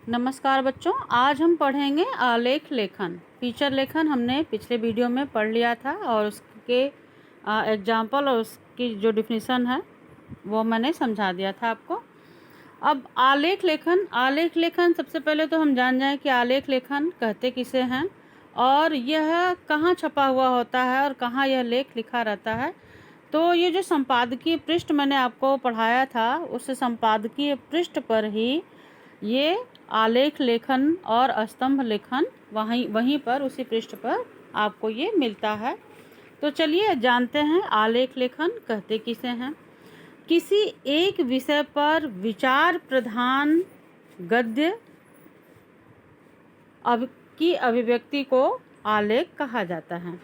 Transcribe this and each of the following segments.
नमस्कार बच्चों, आज हम पढ़ेंगे आलेख लेखन। फीचर लेखन हमने पिछले वीडियो में पढ़ लिया था और उसके एग्जाम्पल और उसकी जो डिफिनीसन है वो मैंने समझा दिया था आपको। अब आलेख लेखन सबसे पहले तो हम जान जाएं कि आलेख लेखन कहते किसे हैं और यह कहाँ छपा हुआ होता है और कहाँ यह लेख लिखा रहता है। तो ये जो संपादकीय पृष्ठ मैंने आपको पढ़ाया था, उस संपादकीय पृष्ठ पर ही ये आलेख लेखन और स्तंभ लेखन वहीं पर उसी पृष्ठ पर आपको ये मिलता है। तो चलिए जानते हैं आलेख लेखन कहते किसे हैं। किसी एक विषय पर विचार प्रधान गद्य की अभिव्यक्ति को आलेख कहा जाता है।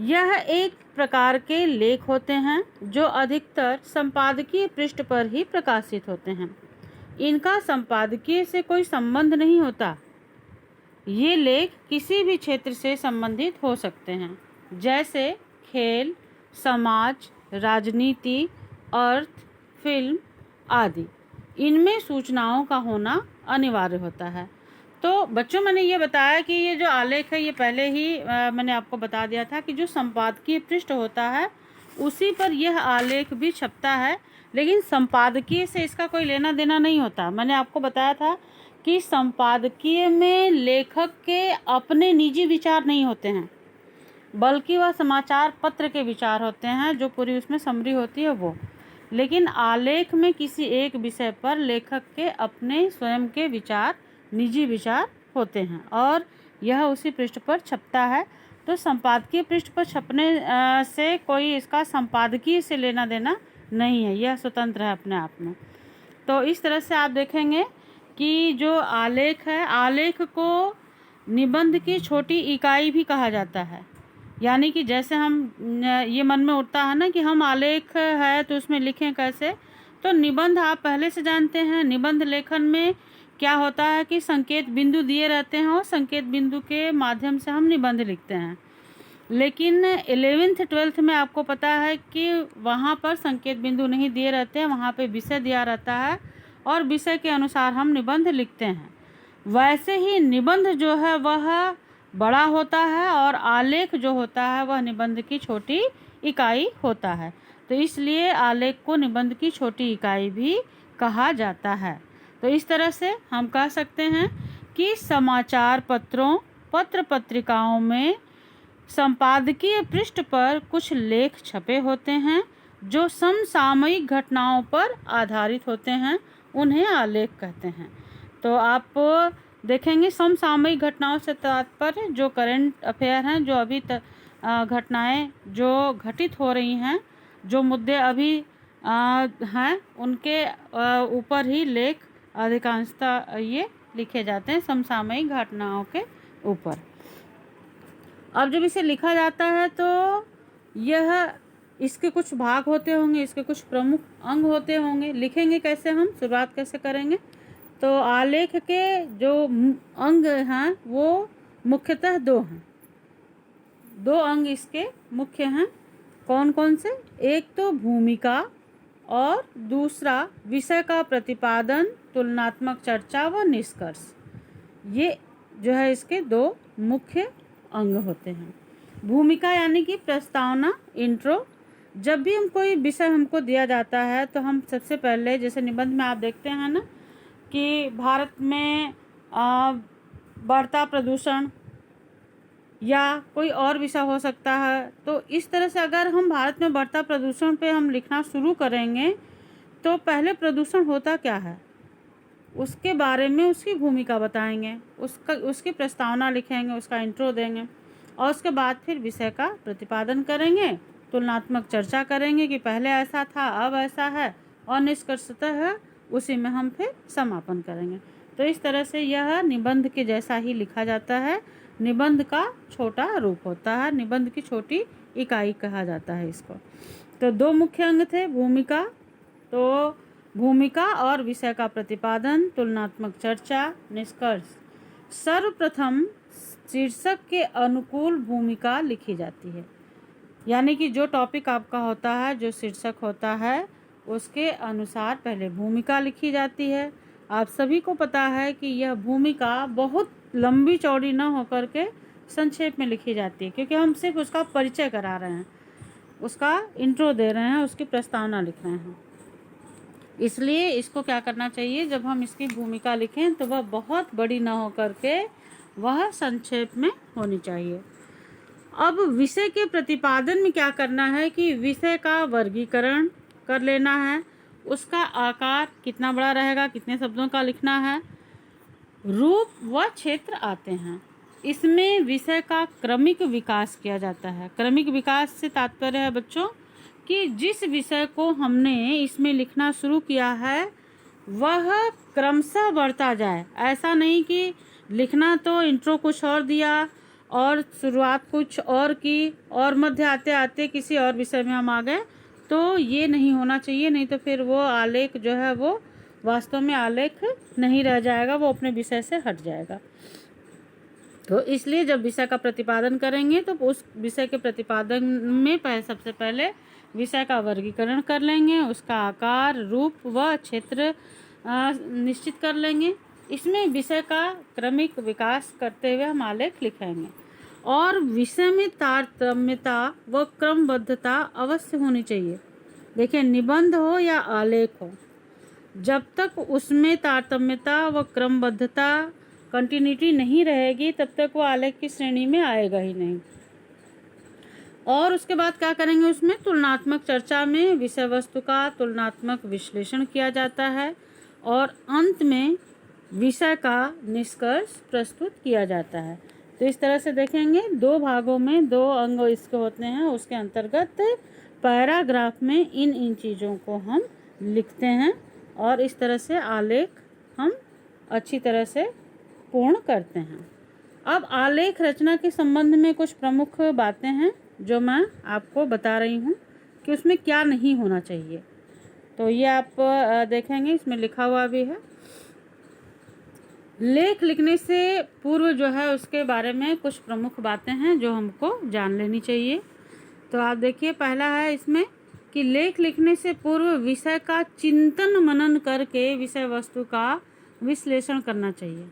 यह एक प्रकार के लेख होते हैं जो अधिकतर संपादकीय पृष्ठ पर ही प्रकाशित होते हैं। इनका संपादकीय से कोई संबंध नहीं होता। ये लेख किसी भी क्षेत्र से संबंधित हो सकते हैं, जैसे खेल, समाज, राजनीति, अर्थ, फिल्म आदि। इनमें सूचनाओं का होना अनिवार्य होता है। तो बच्चों, मैंने ये बताया कि ये जो आलेख है ये पहले ही मैंने आपको बता दिया था कि जो संपादकीय पृष्ठ होता है उसी पर यह आलेख भी छपता है, लेकिन संपादकीय से इसका कोई लेना देना नहीं होता। मैंने आपको बताया था कि संपादकीय में लेखक के अपने निजी विचार नहीं होते हैं, बल्कि वह समाचार पत्र के विचार होते हैं, जो पूरी उसमें समरी होती है वो। लेकिन आलेख में किसी एक विषय पर लेखक के अपने स्वयं के विचार, निजी विचार होते हैं और यह उसी पृष्ठ पर छपता है। तो संपादकीय पृष्ठ पर छपने से कोई इसका संपादकीय से लेना देना नहीं है, यह स्वतंत्र है अपने आप में। तो इस तरह से आप देखेंगे कि जो आलेख है, आलेख को निबंध की छोटी इकाई भी कहा जाता है। यानी कि जैसे हम ये मन में उठता है ना कि हम आलेख है तो उसमें लिखें कैसे, तो निबंध आप पहले से जानते हैं। निबंध लेखन में क्या होता है कि संकेत बिंदु दिए रहते हैं और संकेत बिंदु के माध्यम से हम निबंध लिखते हैं। लेकिन 11th 12th में आपको पता है कि वहाँ पर संकेत बिंदु नहीं दिए रहते हैं, वहाँ पे विषय दिया रहता है और विषय के अनुसार हम निबंध लिखते हैं। वैसे ही निबंध जो है वह बड़ा होता है और आलेख जो होता है वह निबंध की छोटी इकाई होता है। तो इसलिए आलेख को निबंध की छोटी इकाई भी कहा जाता है। तो इस तरह से हम कह सकते हैं कि समाचार पत्रों, पत्र पत्रिकाओं में संपादकीय पृष्ठ पर कुछ लेख छपे होते हैं जो समसामयिक घटनाओं पर आधारित होते हैं, उन्हें आलेख कहते हैं। तो आप देखेंगे समसामयिक घटनाओं से तात्पर्य जो करंट अफेयर हैं, जो अभी घटनाएं जो घटित हो रही हैं, जो मुद्दे अभी हैं, उनके ऊपर ही लेख अधिकांशतः ये लिखे जाते हैं, समसामयिक घटनाओं के ऊपर। अब जब इसे लिखा जाता है तो यह इसके कुछ भाग होते होंगे, इसके कुछ प्रमुख अंग होते होंगे। लिखेंगे कैसे, हम शुरुआत कैसे करेंगे? तो आलेख के जो अंग हैं वो मुख्यतः दो हैं। दो अंग इसके मुख्य हैं। कौन कौन से? एक तो भूमिका और दूसरा विषय का प्रतिपादन, तुलनात्मक चर्चा व निष्कर्ष। ये जो है इसके दो मुख्य अंग होते हैं। भूमिका यानी कि प्रस्तावना, इंट्रो। जब भी हम कोई विषय हमको दिया जाता है तो हम सबसे पहले, जैसे निबंध में आप देखते हैं ना कि भारत में बढ़ता प्रदूषण या कोई और विषय हो सकता है। तो इस तरह से अगर हम भारत में बढ़ता प्रदूषण पे हम लिखना शुरू करेंगे तो पहले प्रदूषण होता क्या है उसके बारे में उसकी भूमिका बताएंगे, उसकी प्रस्तावना लिखेंगे, उसका इंट्रो देंगे और उसके बाद फिर विषय का प्रतिपादन करेंगे, तुलनात्मक चर्चा करेंगे कि पहले ऐसा था अब ऐसा है, और निष्कर्षतः उसी में हम फिर समापन करेंगे। तो इस तरह से यह निबंध के जैसा ही लिखा जाता है। निबंध का छोटा रूप होता है, निबंध की छोटी इकाई कहा जाता है इसको। तो दो मुख्य अंग थे, भूमिका, तो भूमिका और विषय का प्रतिपादन, तुलनात्मक चर्चा, निष्कर्ष। सर्वप्रथम शीर्षक के अनुकूल भूमिका लिखी जाती है। यानी कि जो टॉपिक आपका होता है, जो शीर्षक होता है, उसके अनुसार पहले भूमिका लिखी जाती है। आप सभी को पता है कि यह भूमिका बहुत लंबी चौड़ी न होकर के संक्षेप में लिखी जाती है, क्योंकि हम सिर्फ उसका परिचय करा रहे हैं, उसका इंट्रो दे रहे हैं, उसकी प्रस्तावना लिख रहे हैं। इसलिए इसको क्या करना चाहिए, जब हम इसकी भूमिका लिखें तो वह बहुत बड़ी ना हो करके वह संक्षेप में होनी चाहिए। अब विषय के प्रतिपादन में क्या करना है कि विषय का वर्गीकरण कर लेना है, उसका आकार कितना बड़ा रहेगा, कितने शब्दों का लिखना है, रूप व क्षेत्र आते हैं। इसमें विषय का क्रमिक विकास किया जाता है। क्रमिक विकास से तात्पर्य है बच्चों कि जिस विषय को हमने इसमें लिखना शुरू किया है वह क्रमशः बढ़ता जाए। ऐसा नहीं कि लिखना तो इंट्रो कुछ और दिया और शुरुआत कुछ और की और मध्य आते आते किसी और विषय में हम आ गए, तो ये नहीं होना चाहिए। नहीं तो फिर वो आलेख जो है वो वास्तव में आलेख नहीं रह जाएगा, वो अपने विषय से हट जाएगा। तो इसलिए जब विषय का प्रतिपादन करेंगे तो उस विषय के प्रतिपादन में सबसे पहले विषय का वर्गीकरण कर लेंगे, उसका आकार, रूप व क्षेत्र निश्चित कर लेंगे। इसमें विषय का क्रमिक विकास करते हुए हम आलेख लिखेंगे। और विषय में तारतम्यता व क्रमबद्धता अवश्य होनी चाहिए। देखिए, निबंध हो या आलेख हो, जब तक उसमें तारतम्यता व क्रमबद्धता कंटिन्यूटी नहीं रहेगी तब तक वो आलेख की श्रेणी में आएगा ही नहीं। और उसके बाद क्या करेंगे, उसमें तुलनात्मक चर्चा में विषय वस्तु का तुलनात्मक विश्लेषण किया जाता है और अंत में विषय का निष्कर्ष प्रस्तुत किया जाता है। तो इस तरह से देखेंगे, 2 भागों में 2 अंग इसके होते हैं। उसके अंतर्गत पैराग्राफ में इन चीज़ों को हम लिखते हैं और इस तरह से आलेख हम अच्छी तरह से पूर्ण करते हैं। अब आलेख रचना के संबंध में कुछ प्रमुख बातें हैं जो मैं आपको बता रही हूँ कि उसमें क्या नहीं होना चाहिए। तो ये आप देखेंगे, इसमें लिखा हुआ भी है। लेख लिखने से पूर्व जो है उसके बारे में कुछ प्रमुख बातें हैं जो हमको जान लेनी चाहिए। तो आप देखिए, पहला है इसमें कि लेख लिखने से पूर्व विषय का चिंतन मनन करके विषय वस्तु का विश्लेषण करना चाहिए।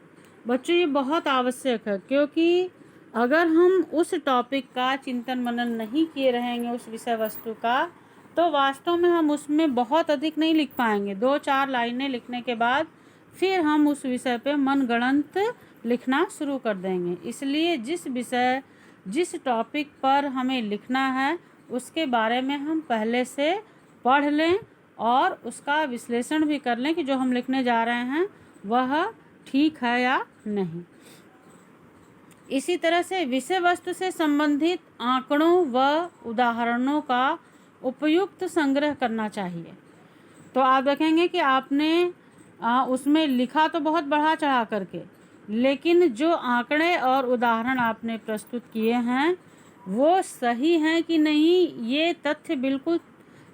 बच्चों, ये बहुत आवश्यक है, क्योंकि अगर हम उस टॉपिक का चिंतन मनन नहीं किए रहेंगे, उस विषय वस्तु का, तो वास्तव में हम उसमें बहुत अधिक नहीं लिख पाएंगे। 2-4 लाइनें लिखने के बाद फिर हम उस विषय पे मनगढ़ंत लिखना शुरू कर देंगे। इसलिए जिस टॉपिक पर हमें लिखना है उसके बारे में हम पहले से पढ़ लें और उसका विश्लेषण भी कर लें कि जो हम लिखने जा रहे हैं वह ठीक है या नहीं। इसी तरह से विषय वस्तु से संबंधित आंकड़ों व उदाहरणों का उपयुक्त संग्रह करना चाहिए। तो आप देखेंगे कि आपने उसमें लिखा तो बहुत बढ़ा चढ़ा करके, लेकिन जो आंकड़े और उदाहरण आपने प्रस्तुत किए हैं वो सही हैं कि नहीं, ये तथ्य बिल्कुल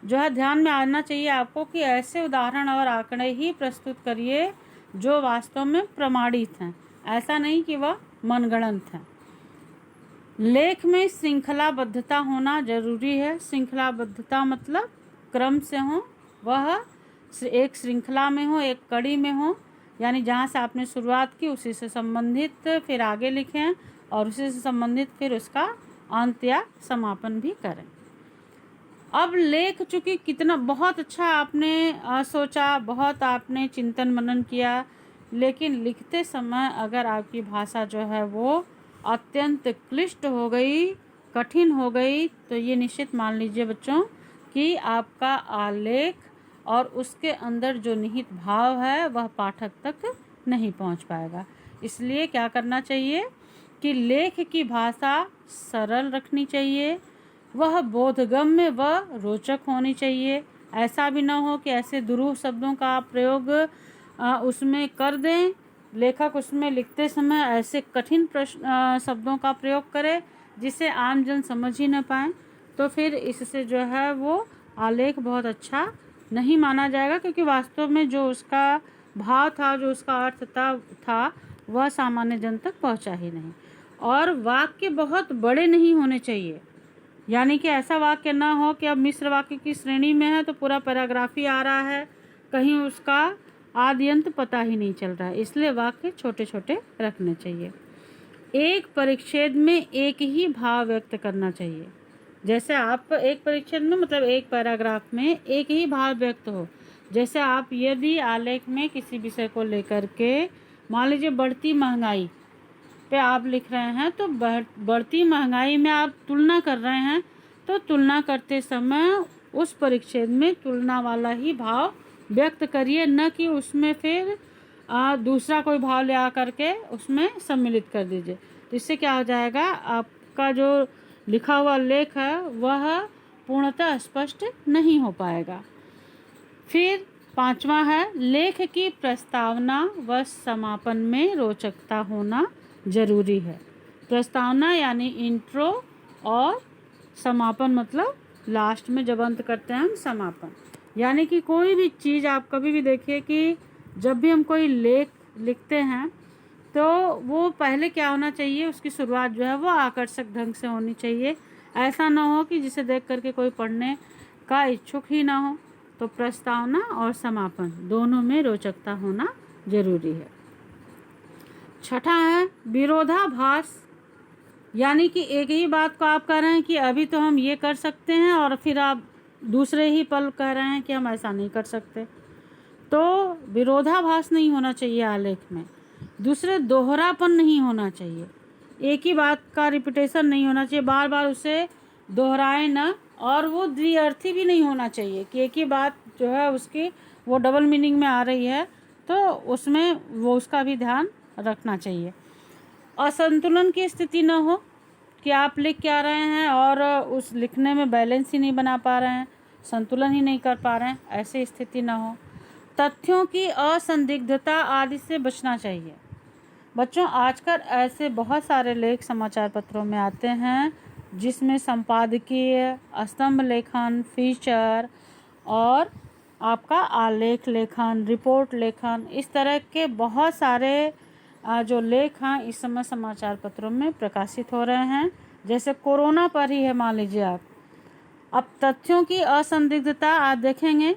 जो है ध्यान में आना चाहिए आपको कि ऐसे उदाहरण और आंकड़े ही प्रस्तुत करिए जो वास्तव में प्रमाणित हैं, ऐसा नहीं कि वह मनगढ़ंत है। लेख में श्रृंखलाबद्धता होना जरूरी है। श्रृंखलाबद्धता मतलब क्रम से हो, वह एक श्रृंखला में हो, एक कड़ी में हो, यानी जहाँ से आपने शुरुआत की उसी से संबंधित फिर आगे लिखें और उसी से संबंधित फिर उसका अंत या समापन भी करें। अब लेख चूँकि कितना बहुत अच्छा आपने सोचा, बहुत आपने चिंतन मनन किया, लेकिन लिखते समय अगर आपकी भाषा जो है वो अत्यंत क्लिष्ट हो गई, कठिन हो गई, तो ये निश्चित मान लीजिए बच्चों कि आपका आलेख और उसके अंदर जो निहित भाव है वह पाठक तक नहीं पहुंच पाएगा। इसलिए क्या करना चाहिए कि लेख की भाषा सरल रखनी चाहिए, वह बोधगम्य व रोचक होनी चाहिए। ऐसा भी ना हो कि ऐसे दुरूह शब्दों का प्रयोग उसमें कर दें, लेखक उसमें लिखते समय ऐसे कठिन प्रश्न शब्दों का प्रयोग करे जिसे आम जन समझ ही न पाए, तो फिर इससे जो है वो आलेख बहुत अच्छा नहीं माना जाएगा, क्योंकि वास्तव में जो उसका भाव था, जो उसका अर्थ था वह सामान्य जन तक पहुंचा ही नहीं। और वाक्य बहुत बड़े नहीं होने चाहिए, यानी कि ऐसा वाक्य ना हो कि अब मिश्र वाक्य की श्रेणी में है तो पूरा पैराग्राफ ही आ रहा है, कहीं उसका आद्यंत पता ही नहीं चल रहा है, इसलिए वाक्य छोटे छोटे रखने चाहिए। एक परिच्छेद में एक ही भाव व्यक्त करना चाहिए। जैसे आप एक परिच्छेद में मतलब एक पैराग्राफ में एक ही भाव व्यक्त हो। जैसे आप यदि आलेख में किसी विषय को लेकर के मान लीजिए बढ़ती महंगाई पे आप लिख रहे हैं, तो बढ़ती महंगाई में आप तुलना कर रहे हैं, तो तुलना करते समय उस परिच्छेद में तुलना वाला ही भाव व्यक्त करिए, न कि उसमें फिर दूसरा कोई भाव ले आ करके उसमें सम्मिलित कर दीजिए। तो इससे क्या हो जाएगा, आपका जो लिखा हुआ लेख है वह पूर्णतः स्पष्ट नहीं हो पाएगा। फिर 5वां है, लेख की प्रस्तावना व समापन में रोचकता होना जरूरी है। प्रस्तावना यानी इंट्रो और समापन मतलब लास्ट में जब अंत करते हैं हम समापन। यानी कि कोई भी चीज़ आप कभी भी देखिए कि जब भी हम कोई लेख लिखते हैं तो वो पहले क्या होना चाहिए, उसकी शुरुआत जो है वो आकर्षक ढंग से होनी चाहिए। ऐसा ना हो कि जिसे देख करके कोई पढ़ने का इच्छुक ही ना हो। तो प्रस्तावना और समापन दोनों में रोचकता होना जरूरी है। 6ठा है विरोधाभास, यानी कि एक ही बात को आप कह रहे हैं कि अभी तो हम ये कर सकते हैं और फिर आप दूसरे ही पल कह रहे हैं कि हम ऐसा नहीं कर सकते। तो विरोधाभास नहीं होना चाहिए आलेख में। दूसरे दोहरापन नहीं होना चाहिए, एक ही बात का रिपीटेशन नहीं होना चाहिए, बार बार उसे दोहराए ना। और वो द्विअर्थी भी नहीं होना चाहिए कि एक ही बात जो है उसकी वो डबल मीनिंग में आ रही है, तो उसमें वो उसका भी ध्यान रखना चाहिए। असंतुलन की स्थिति न हो कि आप लिख क्या रहे हैं और उस लिखने में बैलेंस ही नहीं बना पा रहे हैं, संतुलन ही नहीं कर पा रहे हैं, ऐसी स्थिति ना हो। तथ्यों की असंदिग्धता आदि से बचना चाहिए। बच्चों, आजकल ऐसे बहुत सारे लेख समाचार पत्रों में आते हैं जिसमें संपादकीय, स्तंभ लेखन, फीचर और आपका आलेख लेखन, रिपोर्ट लेखन, इस तरह के बहुत सारे जो लेख हैं इस समय समाचार पत्रों में प्रकाशित हो रहे हैं। जैसे कोरोना पर ही है, मान लीजिए आप। अब तथ्यों की असंदिग्धता आप देखेंगे,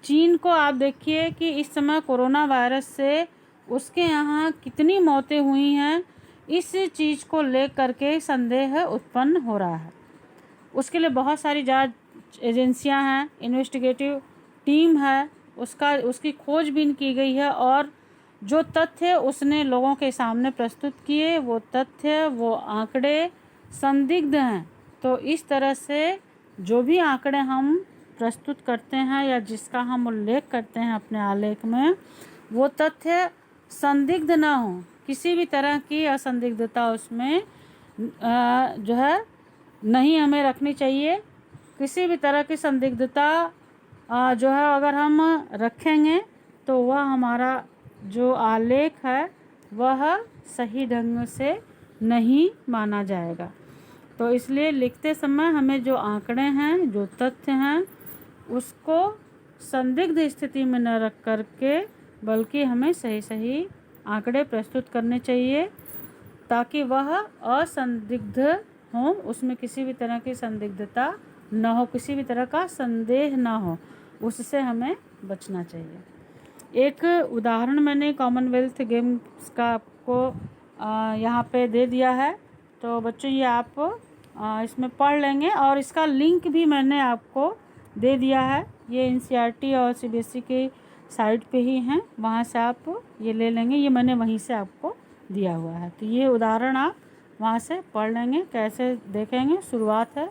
चीन को आप देखिए कि इस समय कोरोना वायरस से उसके यहाँ कितनी मौतें हुई हैं, इस चीज़ को लेकर के संदेह उत्पन्न हो रहा है। उसके लिए बहुत सारी जांच एजेंसियां हैं, इन्वेस्टिगेटिव टीम है, उसकी खोजबीन की गई है और जो तथ्य उसने लोगों के सामने प्रस्तुत किए वो तथ्य, वो आंकड़े संदिग्ध हैं। तो इस तरह से जो भी आंकड़े हम प्रस्तुत करते हैं या जिसका हम उल्लेख करते हैं अपने आलेख में, वो तथ्य संदिग्ध ना हो, किसी भी तरह की असंदिग्धता उसमें जो है नहीं हमें रखनी चाहिए। किसी भी तरह की संदिग्धता जो है अगर हम रखेंगे तो वह हमारा जो आलेख है वह सही ढंग से नहीं माना जाएगा। तो इसलिए लिखते समय हमें जो आंकड़े हैं, जो तथ्य हैं, उसको संदिग्ध स्थिति में न रख करके बल्कि हमें सही सही आंकड़े प्रस्तुत करने चाहिए ताकि वह असंदिग्ध हो, उसमें किसी भी तरह की संदिग्धता न हो, किसी भी तरह का संदेह न हो, उससे हमें बचना चाहिए। एक उदाहरण मैंने कॉमनवेल्थ गेम्स का आपको यहाँ पे दे दिया है, तो बच्चों ये आप इसमें पढ़ लेंगे और इसका लिंक भी मैंने आपको दे दिया है। ये NCERT और CBSE की साइट पे ही हैं, वहाँ से आप ये ले लेंगे, ये मैंने वहीं से आपको दिया हुआ है। तो ये उदाहरण आप वहाँ से पढ़ लेंगे, कैसे देखेंगे शुरुआत है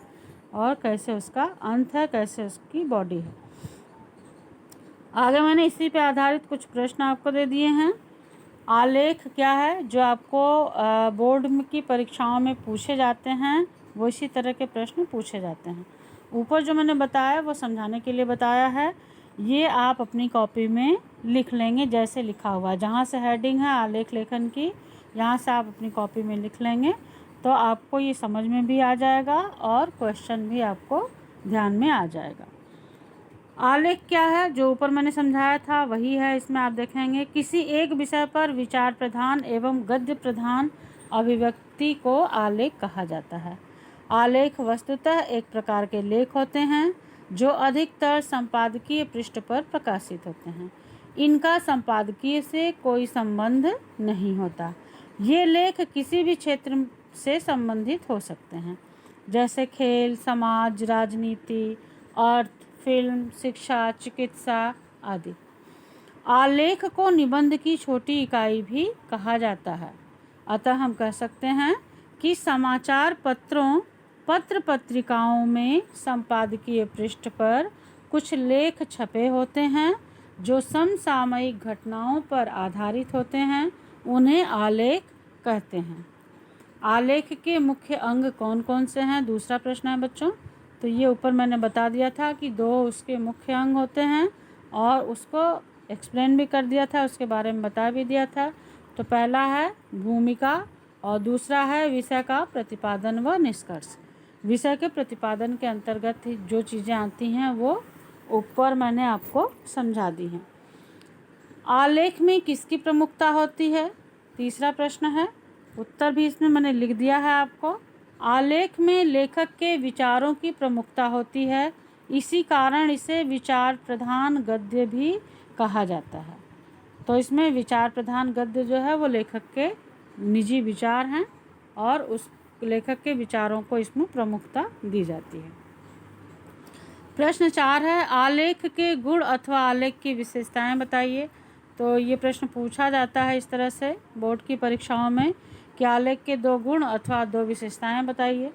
और कैसे उसका अंत है, कैसे उसकी बॉडी है। आगे मैंने इसी पे आधारित कुछ प्रश्न आपको दे दिए हैं। आलेख क्या है, जो आपको बोर्ड की परीक्षाओं में पूछे जाते हैं, वो इसी तरह के प्रश्न पूछे जाते हैं। ऊपर जो मैंने बताया वो समझाने के लिए बताया है, ये आप अपनी कॉपी में लिख लेंगे जैसे लिखा हुआ है। जहाँ से हेडिंग है आलेख लेखन की, यहाँ से आप अपनी कॉपी में लिख लेंगे तो आपको ये समझ में भी आ जाएगा और क्वेश्चन भी आपको ध्यान में आ जाएगा। आलेख क्या है, जो ऊपर मैंने समझाया था वही है। इसमें आप देखेंगे किसी एक विषय पर विचार प्रधान एवं गद्य प्रधान अभिव्यक्ति को आलेख कहा जाता है। आलेख वस्तुतः एक प्रकार के लेख होते हैं जो अधिकतर संपादकीय पृष्ठ पर प्रकाशित होते हैं। इनका संपादकीय से कोई संबंध नहीं होता। ये लेख किसी भी क्षेत्र से संबंधित हो सकते हैं, जैसे खेल, समाज, राजनीति, अर्थ, फिल्म, शिक्षा, चिकित्सा आदि। आलेख को निबंध की छोटी इकाई भी कहा जाता है। अतः हम कह सकते हैं कि समाचार पत्रों, पत्र पत्रिकाओं में संपादकीय पृष्ठ पर कुछ लेख छपे होते हैं जो समसामयिक घटनाओं पर आधारित होते हैं, उन्हें आलेख कहते हैं। आलेख के मुख्य अंग कौन कौन से हैं? दूसरा प्रश्न है बच्चों। तो ये ऊपर मैंने बता दिया था कि 2 उसके मुख्य अंग होते हैं और उसको एक्सप्लेन भी कर दिया था, उसके बारे में बता भी दिया था। तो पहला है भूमिका और दूसरा है विषय का प्रतिपादन व निष्कर्ष। विषय के प्रतिपादन के अंतर्गत जो चीज़ें आती हैं वो ऊपर मैंने आपको समझा दी हैं। आलेख में किसकी प्रमुखता होती है? तीसरा प्रश्न है, उत्तर भी इसमें मैंने लिख दिया है आपको। आलेख में लेखक के विचारों की प्रमुखता होती है, इसी कारण इसे विचार प्रधान गद्य भी कहा जाता है। तो इसमें विचार प्रधान गद्य जो है वो लेखक के निजी विचार हैं और उस लेखक के विचारों को इसमें प्रमुखता दी जाती है। प्रश्न 4 है, आलेख के गुण अथवा आलेख की विशेषताएं बताइए। तो ये प्रश्न पूछा जाता है इस तरह से बोर्ड की परीक्षाओं में कि आलेख के 2 गुण अथवा 2 विशेषताएं बताइए।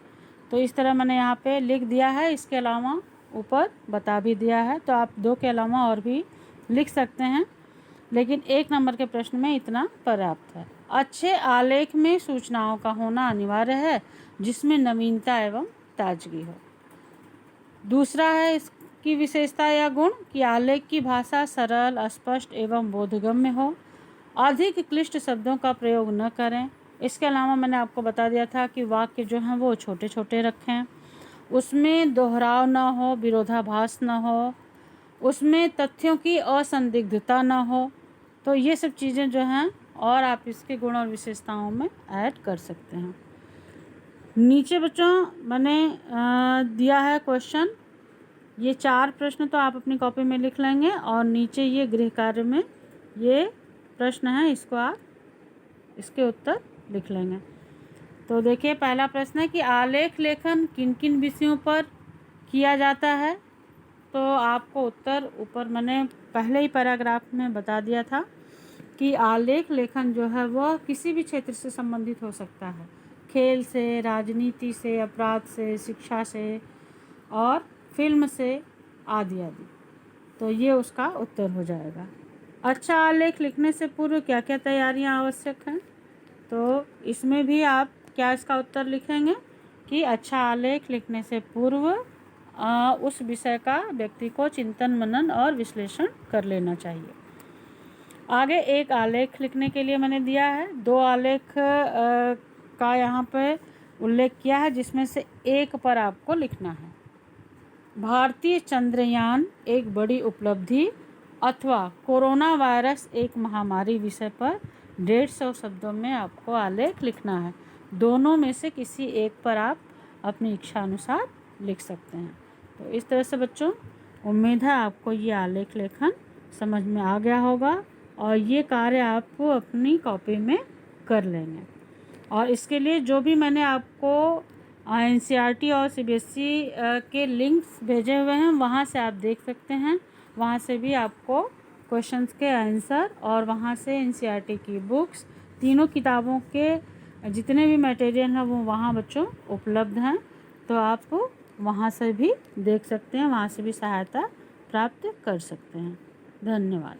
तो इस तरह मैंने यहाँ पे लिख दिया है, इसके अलावा ऊपर बता भी दिया है। तो आप 2 के अलावा और भी लिख सकते हैं, लेकिन 1 नंबर के प्रश्न में इतना पर्याप्त है। अच्छे आलेख में सूचनाओं का होना अनिवार्य है जिसमें नवीनता एवं ताजगी हो। दूसरा है इसकी विशेषता या गुण कि आलेख की भाषा सरल, स्पष्ट एवं बोधगम्य हो। अधिक क्लिष्ट शब्दों का प्रयोग न करें। इसके अलावा मैंने आपको बता दिया था कि वाक्य जो हैं वो छोटे छोटे रखें, उसमें दोहराव न हो, विरोधाभास न हो, उसमें तथ्यों की असंदिग्धता न हो। तो ये सब चीज़ें जो हैं और आप इसके गुण और विशेषताओं में ऐड कर सकते हैं। नीचे बच्चों मैंने दिया है क्वेश्चन, ये 4 प्रश्न तो आप अपनी कॉपी में लिख लेंगे और नीचे ये गृह कार्य में ये प्रश्न है, इसको आप इसके उत्तर लिख लेंगे। तो देखिए पहला प्रश्न है कि आलेख लेखन किन किन विषयों पर किया जाता है। तो आपको उत्तर ऊपर मैंने पहले ही पैराग्राफ में बता दिया था कि आलेख लेखन जो है वह किसी भी क्षेत्र से संबंधित हो सकता है, खेल से, राजनीति से, अपराध से, शिक्षा से और फिल्म से आदि आदि। तो ये उसका उत्तर हो जाएगा। अच्छा आलेख लिखने से पूर्व क्या क्या तैयारियां आवश्यक हैं? तो इसमें भी आप क्या इसका उत्तर लिखेंगे कि अच्छा आलेख लिखने से पूर्व उस विषय का व्यक्ति को चिंतन, मनन और विश्लेषण कर लेना चाहिए। आगे एक आलेख लिखने के लिए मैंने दिया है, 2 आलेख का यहाँ पे उल्लेख किया है जिसमें से एक पर आपको लिखना है। भारतीय चंद्रयान एक बड़ी उपलब्धि अथवा कोरोना वायरस एक महामारी विषय पर 150 शब्दों में आपको आलेख लिखना है। दोनों में से किसी एक पर आप अपनी इच्छा अनुसार लिख सकते हैं। तो इस तरह से बच्चों उम्मीद है आपको ये आलेख लेखन समझ में आ गया होगा और ये कार्य आप अपनी कॉपी में कर लेंगे। और इसके लिए जो भी मैंने आपको NCERT और CBSE के लिंक्स भेजे हुए हैं वहाँ से आप देख सकते हैं। वहाँ से भी आपको क्वेश्चंस के आंसर और वहाँ से NCERT की बुक्स, तीनों किताबों के जितने भी मटेरियल हैं वो वहाँ बच्चों उपलब्ध हैं। तो आप वहाँ से भी देख सकते हैं, वहाँ से भी सहायता प्राप्त कर सकते हैं। धन्यवाद।